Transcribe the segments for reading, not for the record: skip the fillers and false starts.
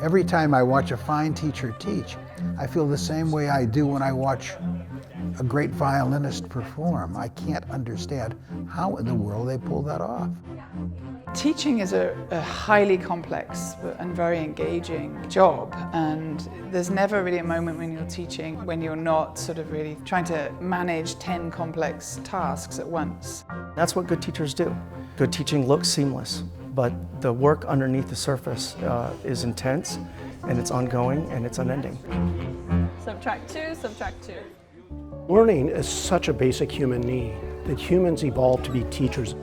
Every time I watch a fine teacher teach, I feel the same way I do when I watch a great violinist perform. I can't understand how in the world they pull that off. Teaching is a highly complex and very engaging job, and there's never really a moment when you're teaching when you're not sort of really trying to manage 10 complex tasks at once. That's what good teachers do. Good teaching looks seamless, but the work underneath the surface is intense, and it's ongoing, and it's unending. Subtract 2, subtract 2. Learning is such a basic human need that humans evolved to be teachers.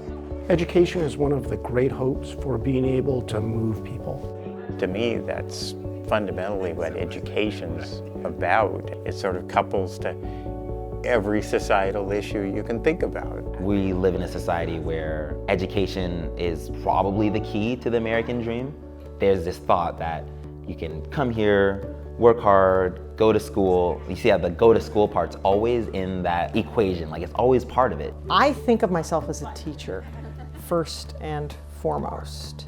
Education is one of the great hopes for being able to move people. To me, that's fundamentally what education's about. It sort of couples to every societal issue you can think about. We live in a society where education is probably the key to the American dream. There's this thought that you can come here, work hard, go to school. You see how the go to school part's always in that equation, like it's always part of it. I think of myself as a teacher, first and foremost.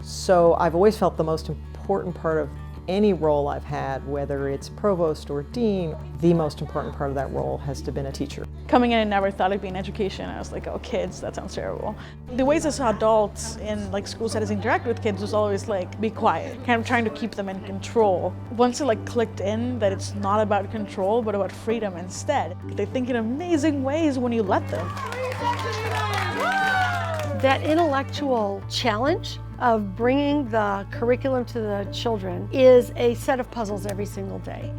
So I've always felt the most important part of any role I've had, whether it's provost or dean, the most important part of that role has to been a teacher. Coming in, I never thought it'd be in education. I was like, oh, kids, that sounds terrible. The ways I saw adults in school settings interact with kids was always be quiet, kind of trying to keep them in control. Once it clicked in that it's not about control, but about freedom instead. They think in amazing ways when you let them. That intellectual challenge of bringing the curriculum to the children is a set of puzzles every single day.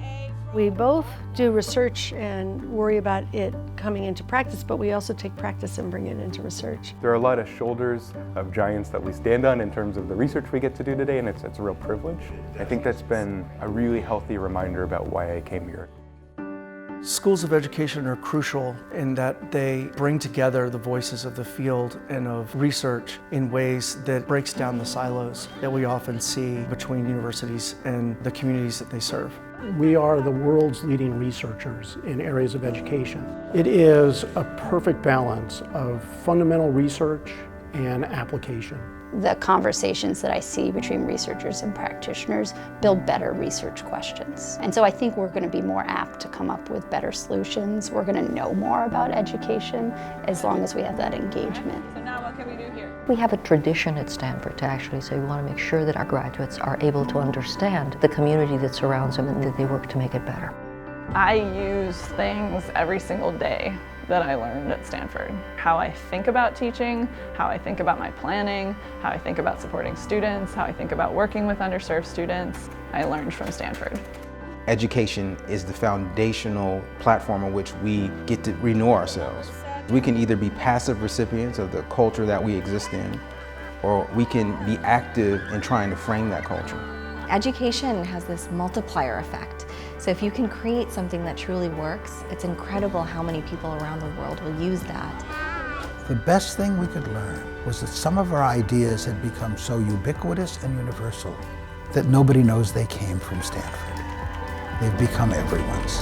We both do research and worry about it coming into practice, but we also take practice and bring it into research. There are a lot of shoulders of giants that we stand on in terms of the research we get to do today, and it's a real privilege. I think that's been a really healthy reminder about why I came here. Schools of education are crucial in that they bring together the voices of the field and of research in ways that breaks down the silos that we often see between universities and the communities that they serve. We are the world's leading researchers in areas of education. It is a perfect balance of fundamental research and application. The conversations that I see between researchers and practitioners build better research questions. And so I think we're going to be more apt to come up with better solutions. We're going to know more about education as long as we have that engagement. So now what can we do here? We have a tradition at Stanford to actually say we want to make sure that our graduates are able to understand the community that surrounds them and that they work to make it better. I use things every single day that I learned at Stanford. How I think about teaching, how I think about my planning, how I think about supporting students, how I think about working with underserved students, I learned from Stanford. Education is the foundational platform on which we get to renew ourselves. We can either be passive recipients of the culture that we exist in, or we can be active in trying to frame that culture. Education has this multiplier effect. So if you can create something that truly works, it's incredible how many people around the world will use that. The best thing we could learn was that some of our ideas had become so ubiquitous and universal that nobody knows they came from Stanford. They've become everyone's.